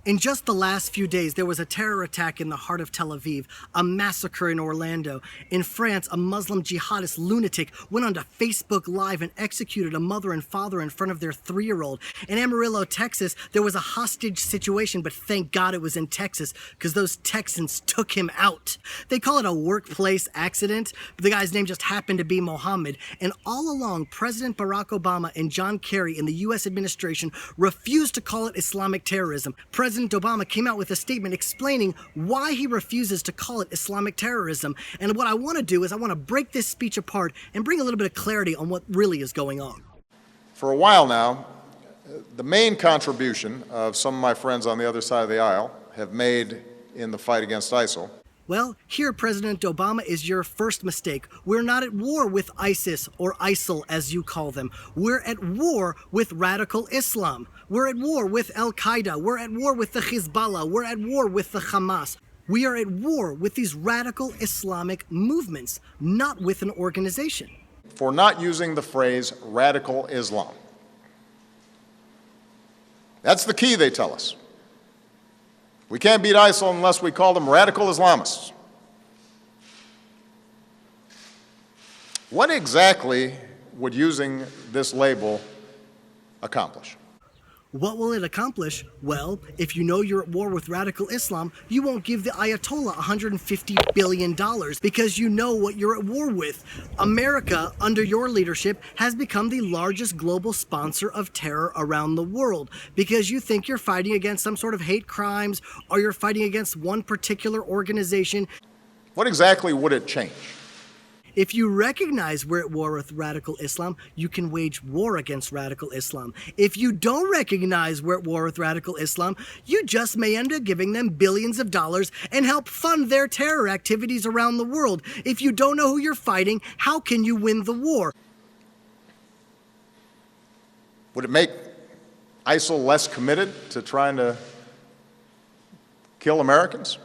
In just the last few days, there was a terror attack in the heart of Tel Aviv, a massacre in Orlando. In France, a Muslim jihadist lunatic went onto Facebook Live and executed a mother and father in front of their 3-year-old. In Amarillo, Texas, there was a hostage situation, but thank God it was in Texas, because those Texans took him out. They call it a workplace accident, but the guy's name just happened to be Mohammed. And all along, President Barack Obama and John Kerry in the U.S. administration refused to call it Islamic terrorism. President Obama came out with a statement explaining why he refuses to call it Islamic terrorism. And what I want to do is I want to break this speech apart and bring a little bit of clarity on what really is going on. For a while now, the main contribution of some of my friends on the other side of the aisle have made in the fight against ISIL. Well, here, President Obama, is your first mistake. We're not at war with ISIS or ISIL, as you call them. We're at war with radical Islam. We're at war with Al-Qaeda. We're at war with the Hezbollah. We're at war with the Hamas. We are at war with these radical Islamic movements, not with an organization. For not using the phrase radical Islam. That's the key, they tell us. We can't beat ISIL unless we call them radical Islamists. What exactly would using this label accomplish? What will it accomplish? Well, if you know you're at war with radical Islam, you won't give the Ayatollah $150 billion because you know what you're at war with. America, under your leadership, has become the largest global sponsor of terror around the world because you think you're fighting against some sort of hate crimes or you're fighting against one particular organization. What exactly would it change? If you recognize we're at war with radical Islam, you can wage war against radical Islam. If you don't recognize we're at war with radical Islam, you just may end up giving them billions of dollars and help fund their terror activities around the world. If you don't know who you're fighting, how can you win the war? Would it make ISIL less committed to trying to kill Americans?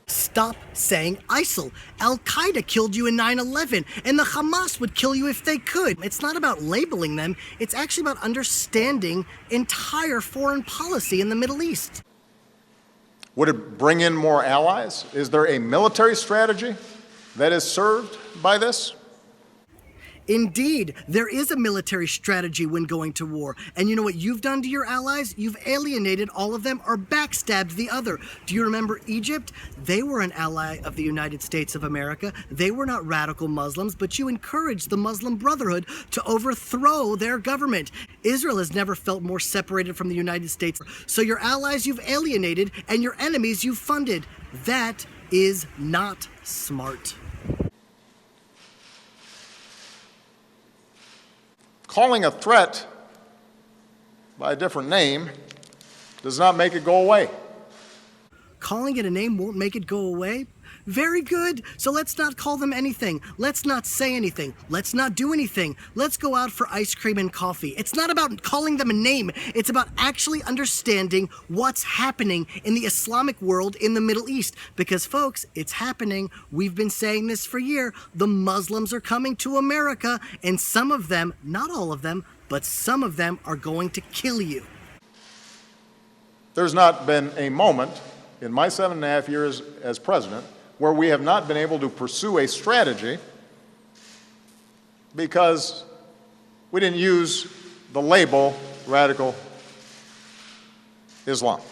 Stop saying ISIL. Al-Qaeda killed you in 9/11, and the Hamas would kill you if they could. It's not about labeling them. It's actually about understanding entire foreign policy in the Middle East. Would it bring in more allies? Is there a military strategy that is served by this? Indeed, there is a military strategy when going to war. And you know what you've done to your allies? You've alienated all of them or backstabbed the other. Do you remember Egypt? They were an ally of the United States of America. They were not radical Muslims, but you encouraged the Muslim Brotherhood to overthrow their government. Israel has never felt more separated from the United States. So your allies you've alienated and your enemies you've funded. That is not smart. Calling a threat by a different name does not make it go away. Calling it a name won't make it go away? Very good. So let's not call them anything. Let's not say anything. Let's not do anything. Let's go out for ice cream and coffee. It's not about calling them a name. It's about actually understanding what's happening in the Islamic world in the Middle East. Because, folks, it's happening. We've been saying this for years. The Muslims are coming to America, and some of them, not all of them, but some of them are going to kill you. There's not been a moment in my 7.5 years as president where we have not been able to pursue a strategy because we didn't use the label radical Islam.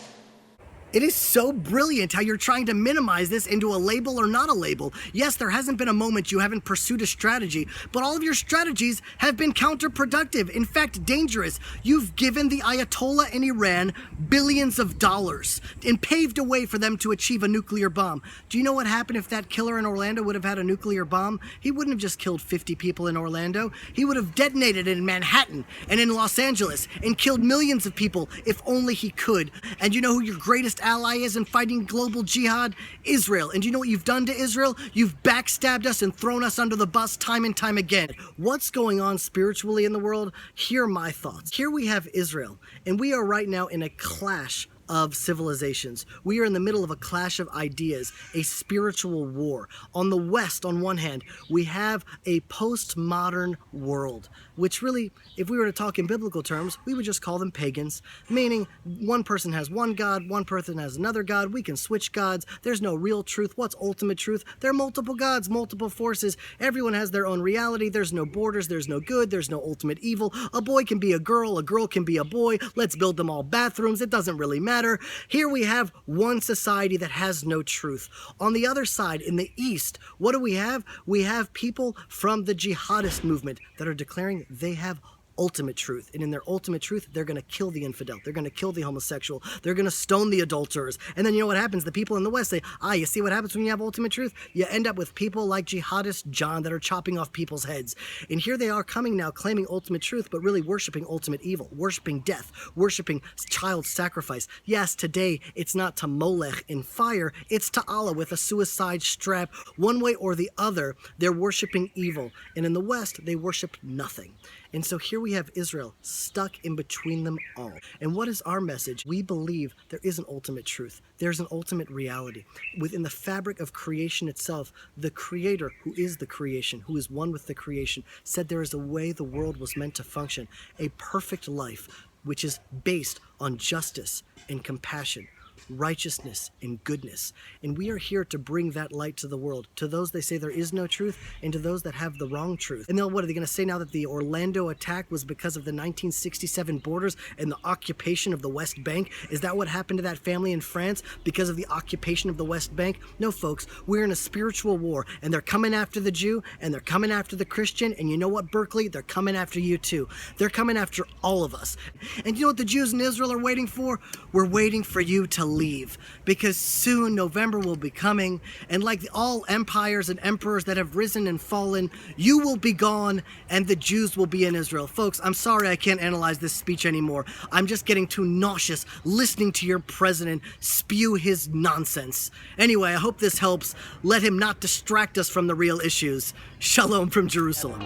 It is so brilliant how you're trying to minimize this into a label or not a label. Yes, there hasn't been a moment you haven't pursued a strategy, but all of your strategies have been counterproductive, in fact, dangerous. You've given the Ayatollah in Iran billions of dollars and paved a way for them to achieve a nuclear bomb. Do you know what happened if that killer in Orlando would have had a nuclear bomb? He wouldn't have just killed 50 people in Orlando. He would have detonated it in Manhattan and in Los Angeles and killed millions of people if only he could. And you know who your greatest ally is in fighting global jihad? Israel. And do you know what you've done to Israel? You've backstabbed us and thrown us under the bus time and time again. What's going on spiritually in the world? Here are my thoughts. Here we have Israel, and we are right now in a clash of civilizations. We are in the middle of a clash of ideas, a spiritual war. On the West, on one hand, we have a postmodern world, which really, if we were to talk in biblical terms, we would just call them pagans, meaning one person has one God, one person has another God, we can switch gods, there's no real truth. What's ultimate truth? There are multiple gods, multiple forces, everyone has their own reality, there's no borders, there's no good, there's no ultimate evil. A boy can be a girl can be a boy, let's build them all bathrooms, it doesn't really matter. Here we have one society that has no truth. On the other side, in the East, what do we have? We have people from the jihadist movement that are declaring they have ultimate truth. And in their ultimate truth, they're going to kill the infidel. They're going to kill the homosexual. They're going to stone the adulterers. And then you know what happens? The people in the West say, you see what happens when you have ultimate truth? You end up with people like jihadist John that are chopping off people's heads. And here they are coming now claiming ultimate truth, but really worshiping ultimate evil, worshiping death, worshiping child sacrifice. Yes, today it's not to Molech in fire, it's to Allah with a suicide strap. One way or the other, they're worshiping evil. And in the West, they worship nothing. And so here we have Israel stuck in between them all. And what is our message? We believe there is an ultimate truth. There's an ultimate reality. Within the fabric of creation itself, the Creator, who is the creation, who is one with the creation, said there is a way the world was meant to function, a perfect life, which is based on justice and compassion, righteousness and goodness. And we are here to bring that light to the world, to those they say there is no truth, and to those that have the wrong truth. And then what are they going to say now that the Orlando attack was because of the 1967 borders and the occupation of the West Bank? Is that what happened to that family in France because of the occupation of the West Bank? No, folks, we're in a spiritual war, and they're coming after the Jew, and they're coming after the Christian, and you know what, Berkeley? They're coming after you too. They're coming after all of us. And you know what the Jews in Israel are waiting for? We're waiting for you to leave, because soon November will be coming, and like all empires and emperors that have risen and fallen, you will be gone and the Jews will be in Israel. Folks, I'm sorry I can't analyze this speech anymore. I'm just getting too nauseous listening to your president spew his nonsense. Anyway, I hope this helps. Let him not distract us from the real issues. Shalom from Jerusalem.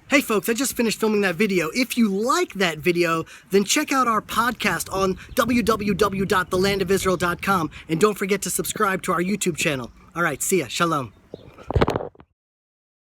Hey folks, I just finished filming that video. If you like that video, then check out our podcast on www.thelandofisrael.com, and don't forget to subscribe to our YouTube channel. All right, see ya. Shalom.